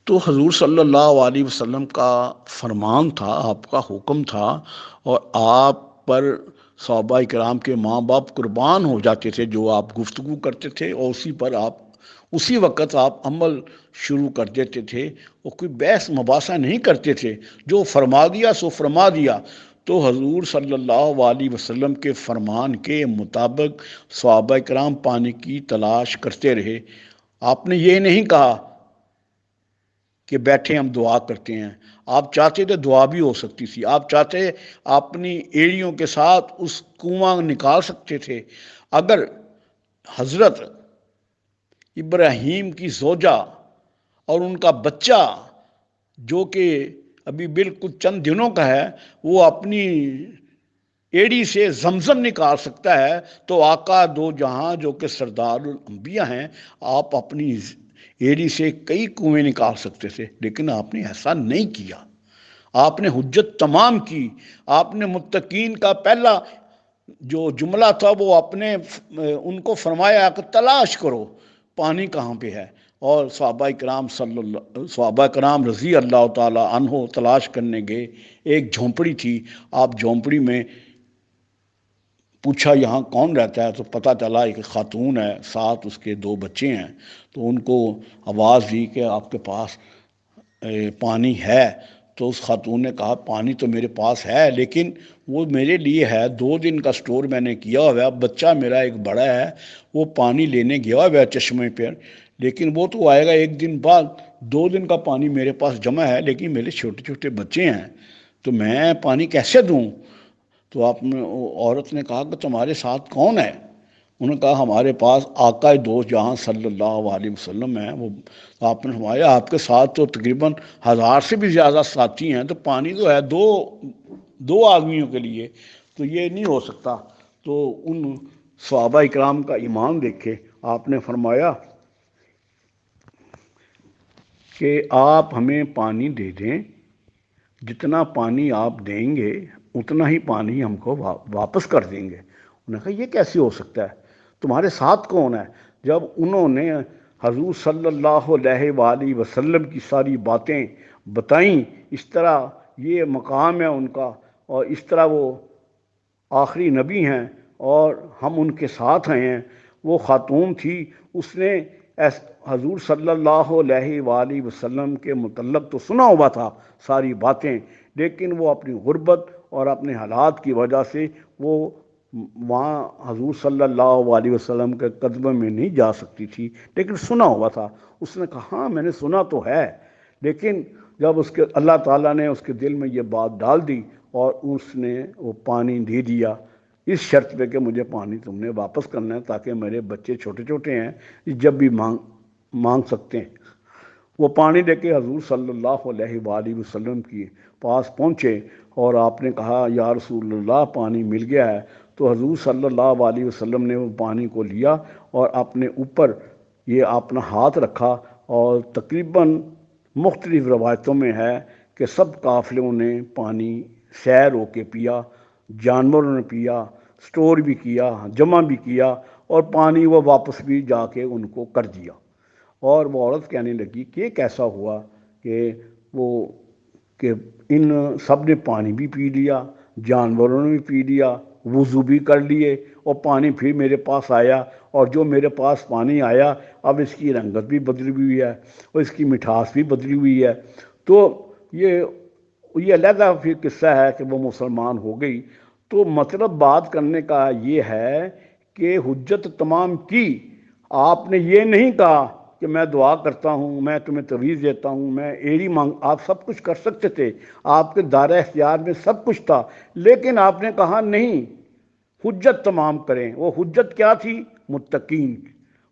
تو حضور صلی اللہ علیہ وسلم کا فرمان تھا، آپ کا حکم تھا، اور آپ پر صحابہ کرام کے ماں باپ قربان ہو جاتے تھے، جو آپ گفتگو کرتے تھے اور اسی وقت آپ عمل شروع کر دیتے تھے، وہ کوئی بحث مباحثہ نہیں کرتے تھے، جو فرما دیا سو فرما دیا۔ تو حضور صلی اللہ علیہ وسلم کے فرمان کے مطابق صحابہ کرام پانی کی تلاش کرتے رہے۔ آپ نے یہ نہیں کہا کہ بیٹھے ہم دعا کرتے ہیں، آپ چاہتے تھے دعا بھی ہو سکتی تھی، آپ چاہتے اپنی ایڑیوں کے ساتھ اس کنواں نکال سکتے تھے۔ اگر حضرت ابراہیم کی زوجہ اور ان کا بچہ جو کہ ابھی بالکل چند دنوں کا ہے، وہ اپنی ایڑی سے زمزم نکال سکتا ہے، تو آقا دو جہاں جو کہ سردار الانبیاء ہیں، آپ اپنی ایڑی سے کئی کنویں نکال سکتے تھے، لیکن آپ نے ایسا نہیں کیا۔ آپ نے حجت تمام کی۔ آپ نے متقین کا پہلا جو جملہ تھا وہ ان کو فرمایا کہ تلاش کرو پانی کہاں پہ ہے، اور صحابہ کرام رضی اللہ تعالی عنہ تلاش کرنے گئے۔ ایک جھونپڑی تھی، آپ جھونپڑی میں پوچھا یہاں کون رہتا ہے، تو پتہ چلا ایک خاتون ہے، ساتھ اس کے 2 بچے ہیں۔ تو ان کو آواز دی کہ آپ کے پاس پانی ہے؟ تو اس خاتون نے کہا پانی تو میرے پاس ہے، لیکن وہ میرے لیے ہے، 2 دن کا سٹور میں نے کیا ہوا ہے، بچہ میرا ایک بڑا ہے، وہ پانی لینے گیا ہوا ہے چشمے پر، لیکن وہ تو آئے گا 1 دن بعد، 2 دن کا پانی میرے پاس جمع ہے، لیکن میرے چھوٹے چھوٹے بچے ہیں، تو میں پانی کیسے دوں؟ تو عورت نے کہا کہ تمہارے ساتھ کون ہے؟ انہوں نے کہا ہمارے پاس آقا دو جہاں صلی اللہ علیہ وسلم ہیں۔ وہ آپ نے فرمایا آپ کے ساتھ تو تقریباً 1000 سے بھی زیادہ ساتھی ہیں، تو پانی تو ہے دو آدمیوں کے لیے، تو یہ نہیں ہو سکتا۔ تو ان صحابہ اکرام کا ایمان دیکھے، آپ نے فرمایا کہ آپ ہمیں پانی دے دیں، جتنا پانی آپ دیں گے اتنا ہی پانی ہم کو واپس کر دیں گے۔ انہوں نے کہا یہ کیسے ہو سکتا ہے؟ تمہارے ساتھ کون ہے؟ جب انہوں نے حضور صلی اللہ علیہ وآلہ وسلم کی ساری باتیں بتائیں، اس طرح یہ مقام ہے ان کا، اور اس طرح وہ آخری نبی ہیں اور ہم ان کے ساتھ ہیں۔ وہ خاتون تھی، اس نے حضور صلی اللہ علیہ وآلہ وسلم کے متعلق تو سنا ہوا تھا ساری باتیں، لیکن وہ اپنی غربت اور اپنے حالات کی وجہ سے وہ وہاں حضور صلی اللہ علیہ وسلم کے قدموں میں نہیں جا سکتی تھی، لیکن سنا ہوا تھا۔ اس نے کہا ہاں میں نے سنا تو ہے، لیکن جب اللہ تعالیٰ نے اس کے دل میں یہ بات ڈال دی اور اس نے وہ پانی دے دیا، اس شرط پہ کہ مجھے پانی تم نے واپس کرنا ہے، تاکہ میرے بچے چھوٹے چھوٹے ہیں جب بھی مانگ سکتے ہیں۔ وہ پانی لے کے حضور صلی اللہ علیہ وآلہ وسلم کے پاس پہنچے اور آپ نے کہا یا رسول اللہ پانی مل گیا ہے۔ تو حضور صلی اللہ علیہ وسلم نے وہ پانی کو لیا اور اپنے اوپر یہ اپنا ہاتھ رکھا، اور تقریباً مختلف روایتوں میں ہے کہ سب قافلوں نے پانی سیر ہو کے پیا، جانوروں نے پیا، سٹور بھی کیا، جمع بھی کیا، اور پانی وہ واپس بھی جا کے ان کو کر دیا۔ اور وہ عورت کہنے لگی کہ یہ کیسا ہوا کہ ان سب نے پانی بھی پی لیا، جانوروں نے بھی پی لیا، وضو بھی کر لیے، اور پانی پھر میرے پاس آیا، اور جو میرے پاس پانی آیا اب اس کی رنگت بھی بدلی ہوئی ہے اور اس کی مٹھاس بھی بدلی ہوئی ہے۔ تو یہ علیحدہ پھر قصہ ہے کہ وہ مسلمان ہو گئی۔ تو مطلب بات کرنے کا یہ ہے کہ حجت تمام کی، آپ نے یہ نہیں کہا کہ میں دعا کرتا ہوں، میں تمہیں تویز دیتا ہوں، میں ایری مانگ، آپ سب کچھ کر سکتے تھے، آپ کے دائرہ اختیار میں سب کچھ تھا، لیکن آپ نے کہا نہیں، حجت تمام کریں۔ وہ حجت کیا تھی؟ متقین،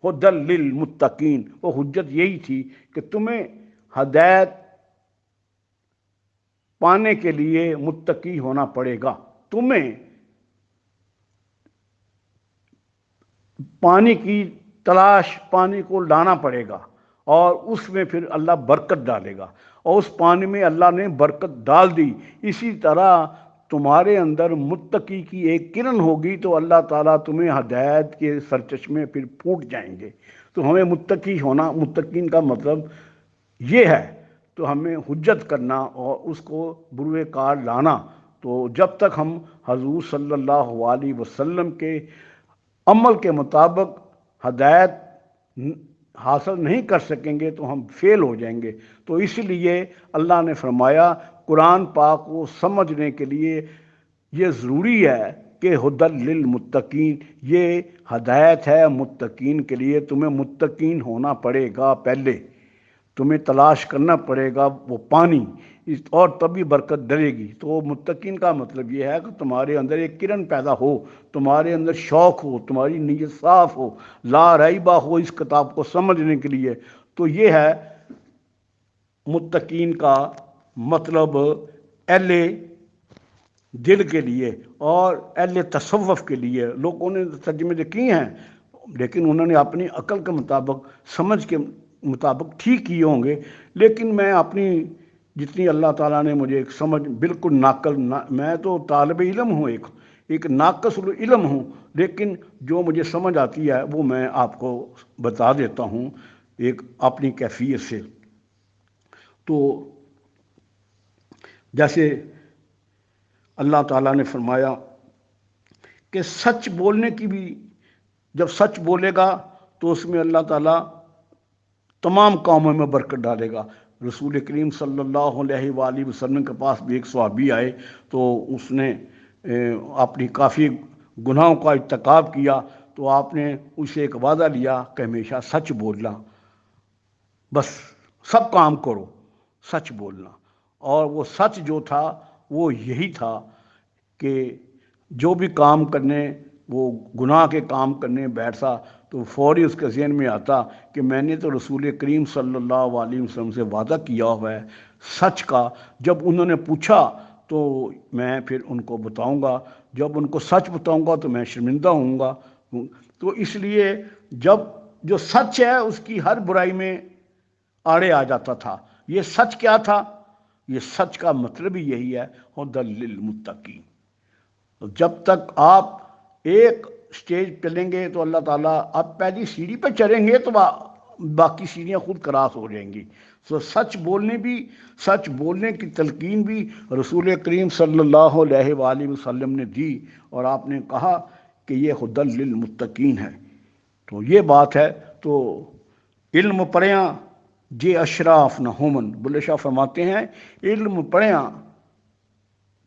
ہدی للمتقین، وہ حجت یہی تھی کہ تمہیں ہدایت پانے کے لیے متقی ہونا پڑے گا، تمہیں پانی کی تلاش، پانی کو لانا پڑے گا، اور اس میں پھر اللہ برکت ڈالے گا، اور اس پانی میں اللہ نے برکت ڈال دی۔ اسی طرح تمہارے اندر متقی کی ایک کرن ہوگی تو اللہ تعالیٰ تمہیں ہدایت کے سرچشمے پھر پھوٹ جائیں گے۔ تو ہمیں متقی ہونا، متقین کا مطلب یہ ہے، تو ہمیں حجت کرنا اور اس کو بروئے کار لانا۔ تو جب تک ہم حضور صلی اللہ علیہ وسلم کے عمل کے مطابق ہدایت حاصل نہیں کر سکیں گے تو ہم فیل ہو جائیں گے۔ تو اس لیے اللہ نے فرمایا قرآن پاک کو سمجھنے کے لیے یہ ضروری ہے کہ ہدی للمتقین، یہ ہدایت ہے متقین کے لیے۔ تمہیں متقین ہونا پڑے گا، پہلے تمہیں تلاش کرنا پڑے گا وہ پانی، اور تبھی برکت ڈلے گی۔ تو متقین کا مطلب یہ ہے کہ تمہارے اندر ایک کرن پیدا ہو، تمہارے اندر شوق ہو، تمہاری نیت صاف ہو، لا ریبہ ہو اس کتاب کو سمجھنے کے لیے۔ تو یہ ہے متقین کا مطلب اہل دل کے لیے اور اہل تصوف کے لیے۔ لوگوں نے ترجمے کی ہیں، لیکن انہوں نے اپنی عقل کے مطابق، سمجھ کے مطابق ٹھیک کیے ہوں گے، لیکن میں اپنی جتنی اللہ تعالیٰ نے مجھے ایک سمجھ بالکل ناقل، میں تو طالب علم ہوں، ایک ناقص علم ہوں، لیکن جو مجھے سمجھ آتی ہے وہ میں آپ کو بتا دیتا ہوں ایک اپنی کیفیت سے۔ تو جیسے اللہ تعالیٰ نے فرمایا کہ سچ بولنے کی بھی، جب سچ بولے گا تو اس میں اللہ تعالیٰ تمام کاموں میں برکت ڈالے گا۔ رسول کریم صلی اللہ علیہ وآلہ وسلم کے پاس بھی ایک صحابی آئے تو اس نے اپنی کافی گناہوں کا ارتکاب کیا، تو آپ نے اسے ایک وعدہ لیا کہ ہمیشہ سچ بولنا، بس سب کام کرو سچ بولنا۔ اور وہ سچ جو تھا وہ یہی تھا کہ جو بھی کام کرنے، وہ گناہ کے کام کرنے بیٹھتا تو فوری اس کے ذہن میں آتا کہ میں نے تو رسول کریم صلی اللہ علیہ وسلم سے وعدہ کیا ہوا ہے سچ کا، جب انہوں نے پوچھا تو میں پھر ان کو بتاؤں گا، جب ان کو سچ بتاؤں گا تو میں شرمندہ ہوں گا۔ تو اس لیے جب جو سچ ہے اس کی ہر برائی میں آڑے آ جاتا تھا۔ یہ سچ کیا تھا؟ یہ سچ کا مطلب ہی یہی ہے، ہدی للمتقین۔ جب تک آپ ایک سٹیج پہ لیں گے تو اللہ تعالیٰ، آپ پہلی سیڑھی پہ چڑھیں گے تو باقی سیڑھیاں خود کراس ہو جائیں گی۔ تو سچ بولنے کی تلقین بھی رسول کریم صلی اللہ علیہ وآلہ وسلم نے دی، اور آپ نے کہا کہ یہ ہدی للمتقین ہے۔ تو یہ بات ہے۔ تو علم پڑھیاں جے اشراف نہ ہومن، بلے شاہ فرماتے ہیں علم پڑھیاں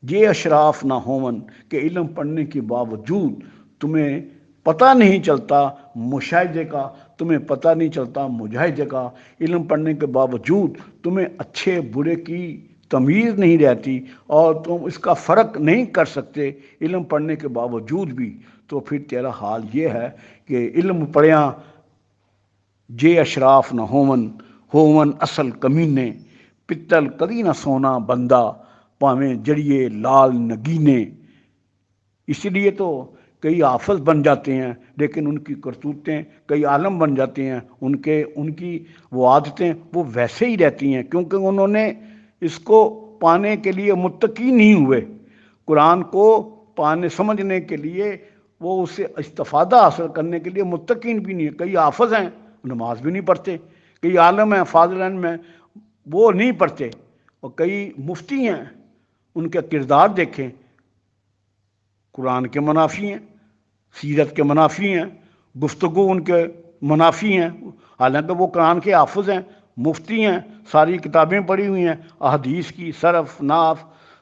یہ اشراف نہ ہومن، کہ علم پڑھنے کے باوجود تمہیں پتہ نہیں چلتا مشاہدے کا، تمہیں پتہ نہیں چلتا مجاہدے کا، علم پڑھنے کے باوجود تمہیں اچھے برے کی تمیز نہیں رہتی، اور تم اس کا فرق نہیں کر سکتے علم پڑھنے کے باوجود بھی۔ تو پھر تیرا حال یہ ہے کہ علم پڑھیاں جے اشراف نہ ہومن اصل کمینے، پتل کدی نہ سونا بندہ پاویں جڑیے لال نگینے۔ اس لیے تو کئی حافظ بن جاتے ہیں لیکن ان کی کرتوتیں، کئی عالم بن جاتے ہیں، ان کی وہ عادتیں وہ ویسے ہی رہتی ہیں، کیونکہ انہوں نے اس کو پانے کے لیے متقی نہیں ہوئے۔ قرآن کو پانے سمجھنے کے لیے، وہ اسے استفادہ حاصل کرنے کے لیے متقین بھی نہیں ہیں۔ کئی حافظ ہیں نماز بھی نہیں پڑھتے، کئی عالم ہیں فاضل علم میں وہ نہیں پڑھتے، اور کئی مفتی ہیں ان کے کردار دیکھیں قرآن کے منافی ہیں، سیرت کے منافی ہیں، گفتگو ان کے منافی ہیں، حالانکہ وہ قرآن کے حافظ ہیں، مفتی ہیں، ساری کتابیں پڑھی ہوئی ہیں، احادیث کی، صرف، نحو،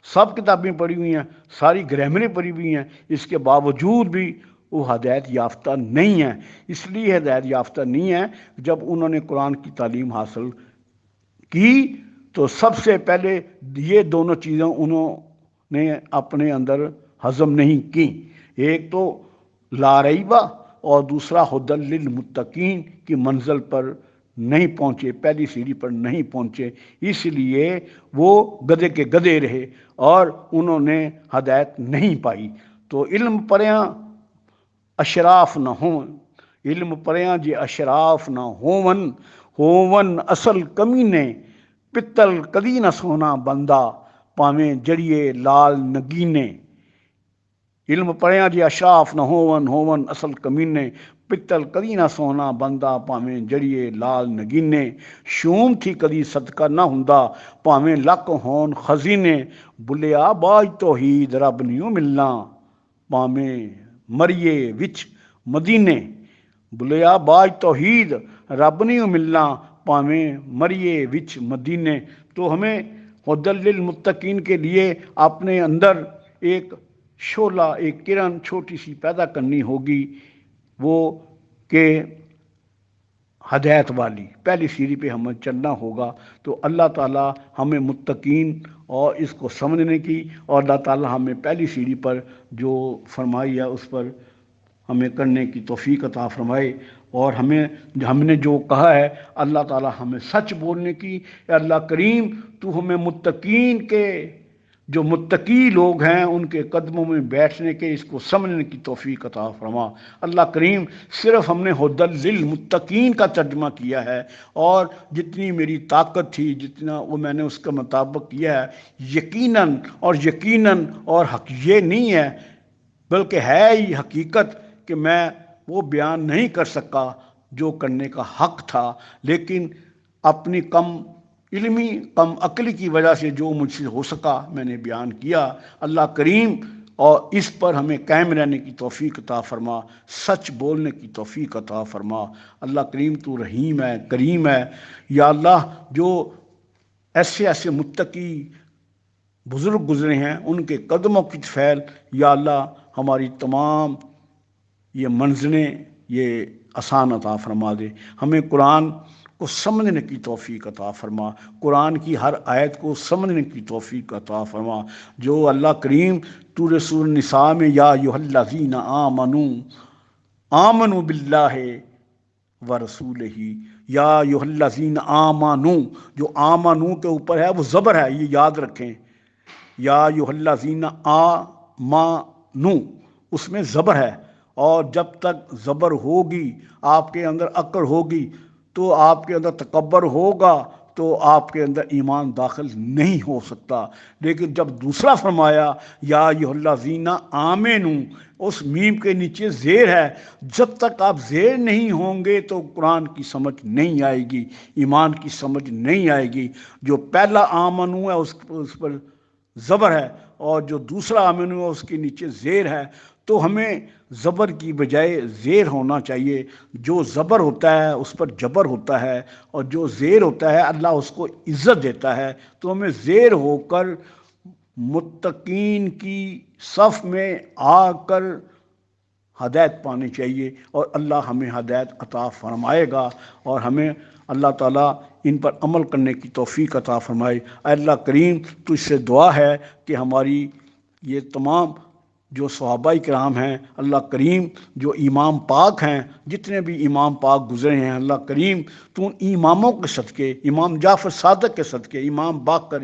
سب کتابیں پڑھی ہوئی ہیں، ساری گرامریں پڑھی ہوئی ہیں، اس کے باوجود بھی وہ ہدایت یافتہ نہیں ہیں۔ اس لیے ہدایت یافتہ نہیں ہیں، جب انہوں نے قرآن کی تعلیم حاصل کی تو سب سے پہلے یہ دونوں چیزیں انہوں نے اپنے اندر ہضم نہیں کی، ایک تو لا ریبہ اور دوسرا ھدی للمتقین کی منزل پر نہیں پہنچے، پہلی سیڑھی پر نہیں پہنچے، اس لیے وہ گدھے کے گدھے رہے اور انہوں نے ہدایت نہیں پائی۔ تو علم پریاں اشراف نہ ہون، علم پریاں جے اشراف نہ ہون اصل کمینے، پتل کدی نہ سونا بندہ پاویں جڑیے لال نگینے۔ علم پڑھیاں جی اشراف نہ ہون اصل کمینے، پتل کدی نہ سونا بندہ پاویں جڑیے لال نگینے۔ شوم تھی کدی صدقہ نہ ہوندا پاویں لک ہون خزینے، بلیا باج توحید رب نیوں ملنا پاویں مریے وچ مدینے۔ بلیا باج توحید رب نیوں ملنا پاویں مریے وچ مدینے۔ تو ہمیں ھدی للمتقین کے لیے اپنے اندر ایک شعلہ، ایک کرن چھوٹی سی پیدا کرنی ہوگی، وہ کہ ہدایت والی پہلی سیڑھی پہ ہمیں چلنا ہوگا۔ تو اللہ تعالیٰ ہمیں متقین اور اس کو سمجھنے کی، اور اللہ تعالیٰ ہمیں پہلی سیڑھی پر جو فرمائی ہے اس پر ہمیں کرنے کی توفیق عطا فرمائے، اور ہم نے جو کہا ہے اللہ تعالیٰ ہمیں سچ بولنے کی۔ اے اللہ کریم تو ہمیں متقین کے، جو متقی لوگ ہیں ان کے قدموں میں بیٹھنے کے، اس کو سمجھنے کی توفیق عطا فرما۔ اللہ کریم صرف ہم نے ھدی للمتقین کا ترجمہ کیا ہے، اور جتنی میری طاقت تھی، جتنا وہ میں نے اس کے مطابق کیا ہے، یقیناً اور حق یہ نہیں ہے بلکہ ہے ہی حقیقت کہ میں وہ بیان نہیں کر سکا جو کرنے کا حق تھا، لیکن اپنی کم علمی، کم عقلی کی وجہ سے جو مجھ سے ہو سکا میں نے بیان کیا۔ اللہ کریم اور اس پر ہمیں قائم رہنے کی توفیق عطا فرما، سچ بولنے کی توفیق عطا فرما۔ اللہ کریم تو رحیم ہے، کریم ہے۔ یا اللہ جو ایسے متقی بزرگ گزرے ہیں ان کے قدموں کی فیل، یا اللہ ہماری تمام یہ منزلیں یہ آسان عطا فرما دے۔ ہمیں قرآن کو سمجھنے کی توفیق عطا فرما، قرآن کی ہر آیت کو سمجھنے کی توفیق عطا فرما۔ جو اللہ کریم تو رسول النساء میں یا ایھا الذین آمنوا باللہ ورسولہ، یا ایھا الذین آمنوا، جو آمنوا کے اوپر ہے وہ زبر ہے، یہ یاد رکھیں۔ یا ایھا الذین آمنوا اس میں زبر ہے، اور جب تک زبر ہوگی آپ کے اندر عقل ہوگی تو آپ کے اندر تکبر ہوگا تو آپ کے اندر ایمان داخل نہیں ہو سکتا۔ لیکن جب دوسرا فرمایا یا ایھا الذین آمنوا، اس میم کے نیچے زیر ہے، جب تک آپ زیر نہیں ہوں گے تو قرآن کی سمجھ نہیں آئے گی، ایمان کی سمجھ نہیں آئے گی۔ جو پہلا آمنوا ہے اس پر زبر ہے، اور جو دوسرا آمنوا ہے اس کے نیچے زیر ہے، تو ہمیں زبر کی بجائے زیر ہونا چاہیے۔ جو زبر ہوتا ہے اس پر جبر ہوتا ہے، اور جو زیر ہوتا ہے اللہ اس کو عزت دیتا ہے۔ تو ہمیں زیر ہو کر متقین کی صف میں آ کر ہدایت پانی چاہیے، اور اللہ ہمیں ہدایت عطا فرمائے گا، اور ہمیں اللہ تعالیٰ ان پر عمل کرنے کی توفیق عطا فرمائے۔ اے اللہ کریم تجھ سے دعا ہے کہ ہماری یہ تمام جو صحابہ کرام ہیں، اللہ کریم جو امام پاک ہیں، جتنے بھی امام پاک گزرے ہیں، اللہ کریم تو ان اماموں کے صدقے، امام جعفر صادق کے صدقے، امام باقر،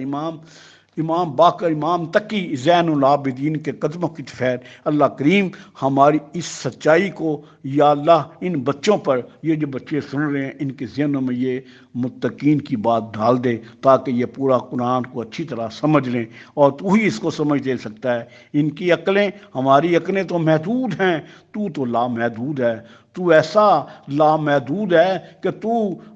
امام تقی زین العابدین کے قدموں کی فیض، اللہ کریم ہماری اس سچائی کو یا اللہ ان بچوں پر، یہ جو بچے سن رہے ہیں ان کے ذہنوں میں یہ متقین کی بات ڈال دے، تاکہ یہ پورا قرآن کو اچھی طرح سمجھ لیں، اور تو ہی اس کو سمجھ دے سکتا ہے۔ ان کی عقلیں، ہماری عقلیں تو محدود ہیں، تو لامحدود ہے۔ تو ایسا لامحدود ہے کہ تو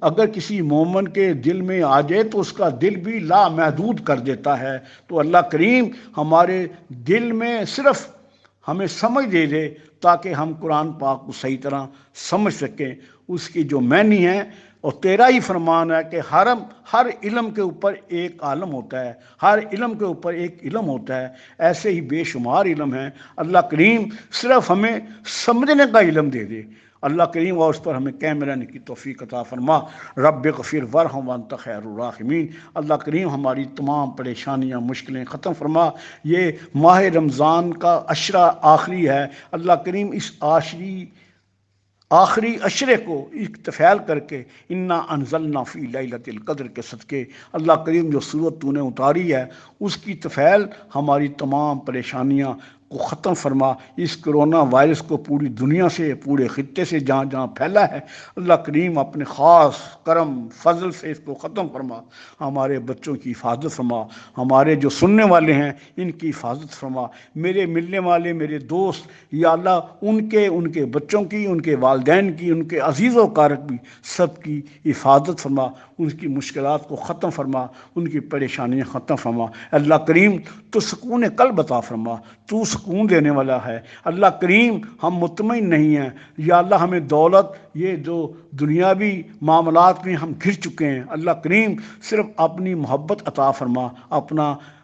اگر کسی مومن کے دل میں آ جائے تو اس کا دل بھی لامحدود کر دیتا ہے۔ تو اللہ کریم ہمارے دل میں صرف ہمیں سمجھ دے تاکہ ہم قرآن پاک کو صحیح طرح سمجھ سکیں، اس کی جو معنی ہے، اور تیرا ہی فرمان ہے کہ ہر علم کے اوپر ایک عالم ہوتا ہے، ہر علم کے اوپر ایک علم ہوتا ہے، ایسے ہی بے شمار علم ہیں۔ اللہ کریم صرف ہمیں سمجھنے کا علم دے دے، اللہ کریم، اور اس پر ہمیں قائم رہنے کی توفیق عطا فرما۔ رب اغفر وارحم وانت خیر الراحمین۔ اللہ کریم ہماری تمام پریشانیاں، مشکلیں ختم فرما۔ یہ ماہ رمضان کا عشرہ آخری ہے، اللہ کریم اس آخری عشرے کو اکتفال کر کے انا انزلنا فی لیلۃ القدر کے صدقے اللہ کریم جو سورت تو نے اتاری ہے اس کی تفعیل ہماری تمام پریشانیاں کو ختم فرما۔ اس کرونا وائرس کو پوری دنیا سے، پورے خطے سے جہاں جہاں پھیلا ہے، اللہ کریم اپنے خاص کرم فضل سے اس کو ختم فرما۔ ہمارے بچوں کی حفاظت فرما، ہمارے جو سننے والے ہیں ان کی حفاظت فرما، میرے ملنے والے میرے دوست یا اللہ ان کے بچوں کی، ان کے والدین کی، ان کے عزیز و اقارب بھی سب کی حفاظت فرما، ان کی مشکلات کو ختم فرما، ان کی پریشانیاں ختم فرما۔ اللہ کریم تو سکون قلب عطا فرما، تو سکون دینے والا ہے۔ اللہ کریم ہم مطمئن نہیں ہیں، یا اللہ ہمیں دولت، یہ جو دنیاوی معاملات میں ہم گر چکے ہیں، اللہ کریم صرف اپنی محبت عطا فرما،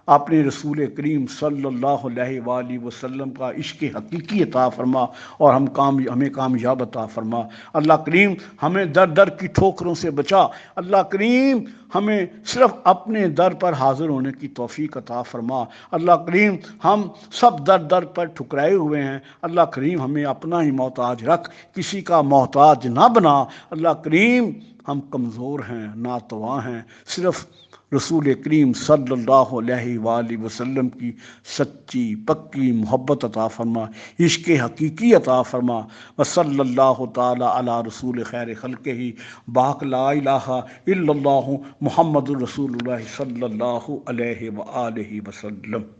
اپنے رسول کریم صلی اللہ علیہ وآلہ وسلم کا عشق حقیقی عطا فرما، اور ہمیں کامیاب عطا فرما۔ اللہ کریم ہمیں در در کی ٹھوکروں سے بچا، اللہ کریم ہمیں صرف اپنے در پر حاضر ہونے کی توفیق عطا فرما۔ اللہ کریم ہم سب در در پر ٹھکرائے ہوئے ہیں، اللہ کریم ہمیں اپنا ہی محتاج رکھ، کسی کا محتاج نہ بنا۔ اللہ کریم ہم کمزور ہیں، ناتواں ہیں، صرف رسول کریم صلی اللہ علیہ وآلہ وسلم کی سچی پکی محبت عطا فرما، عشق حقیقی عطا فرما۔ وصلی اللہ تعالی علی رسول خیر خلقہ باق لا الہ الا اللہ محمد الرسول اللہ صلی اللہ علیہ وآلہ وسلم۔